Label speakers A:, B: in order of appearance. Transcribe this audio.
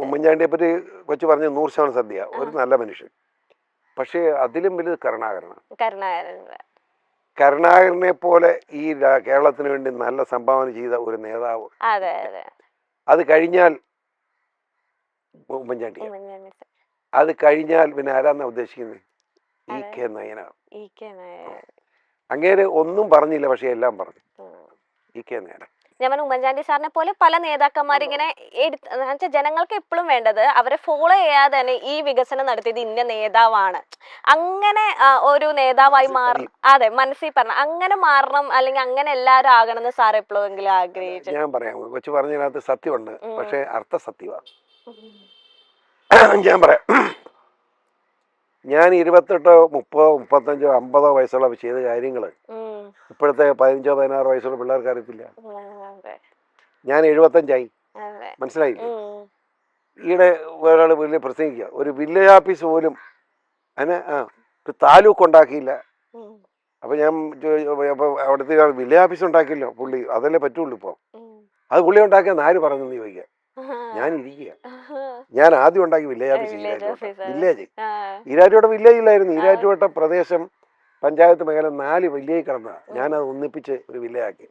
A: ഉമ്മൻചാണ്ടിയെ പറ്റി കൊച്ചു പറഞ്ഞു 100% സത്യ, ഒരു നല്ല മനുഷ്യൻ. പക്ഷേ അതിലും വലുത് കരുണാകരനാണ്. കരുണാകരനെ പോലെ ഈ കേരളത്തിന് വേണ്ടി നല്ല സംഭാവന ചെയ്ത ഒരു നേതാവ്. അത് കഴിഞ്ഞാൽ ഉമ്മൻചാണ്ടി, അത് കഴിഞ്ഞാൽ പിന്നെ ആരാന്നാ ഉദ്ദേശിക്കുന്നത്? ഇ.കെ. നായനാർ. അങ്ങേര് ഒന്നും പറഞ്ഞില്ല, പക്ഷെ എല്ലാം പറഞ്ഞു. ഇ.കെ. നായനാർ.
B: ഞാൻ പറഞ്ഞു ഉമ്മൻചാണ്ടി സാറിനെ പോലെ പല നേതാക്കന്മാരിങ്ങനെ ജനങ്ങൾക്ക് എപ്പോഴും വേണ്ടത് അവരെ ഫോളോ ചെയ്യാതെ തന്നെ ഈ വികസനം നടത്തിയത് ഇന്ന നേതാവാണ്, അങ്ങനെ ഒരു നേതാവായി മാറണം. അതെ, മനസ്സിൽ പറഞ്ഞ അങ്ങനെ മാറണം, അല്ലെങ്കിൽ അങ്ങനെ എല്ലാവരും ആകണം എന്ന് സാർ എപ്പോഴെങ്കിലും ആഗ്രഹിച്ചു?
A: ഞാൻ പറയാം, കൊച്ചു പറഞ്ഞതിനകത്ത് സത്യമുണ്ട്, പക്ഷെ അർത്ഥസത്യമാണ്. ഞാൻ പറയാം, ഞാൻ 28, 30, 35, 50 വയസ്സുള്ള ചെയ്ത കാര്യങ്ങൾ ഇപ്പോഴത്തെ 15, 16 വയസ്സുള്ള പിള്ളേർക്ക് അറിയത്തില്ല. ഞാൻ 75 മനസ്സിലായില്ലേ? ഈയിടെ ഒരാൾ വലിയ പ്രസംഗിക്കുക, ഒരു വില്ലേജ് ഓഫീസ് പോലും അതിന് ഒരു താലൂക്ക് ഉണ്ടാക്കിയില്ല. അപ്പൊ ഞാൻ അപ്പൊ അവിടുത്തെ വില്ലേജ് ഓഫീസ് ഉണ്ടാക്കിയില്ലോ പുള്ളി, അതല്ലേ പറ്റുള്ളൂ ഇപ്പോൾ. അത് പുള്ളി ഉണ്ടാക്കിയെന്ന് ആര് പറഞ്ഞെന്ന് ചോദിക്കുക. ഞാൻ ഇരിക്കുക, ഞാൻ ആദ്യം ഉണ്ടാക്കി village office village Erattupetta village ഇല്ലായിരുന്നു. ഈരാറ്റുപേട്ട പ്രദേശം പഞ്ചായത്ത് മേഖല 4 വില്ലേജ് കിടന്നതാണ്. ഞാനത് ഒന്നിപ്പിച്ച് ഒരു വില്ലേജ് ആക്കി.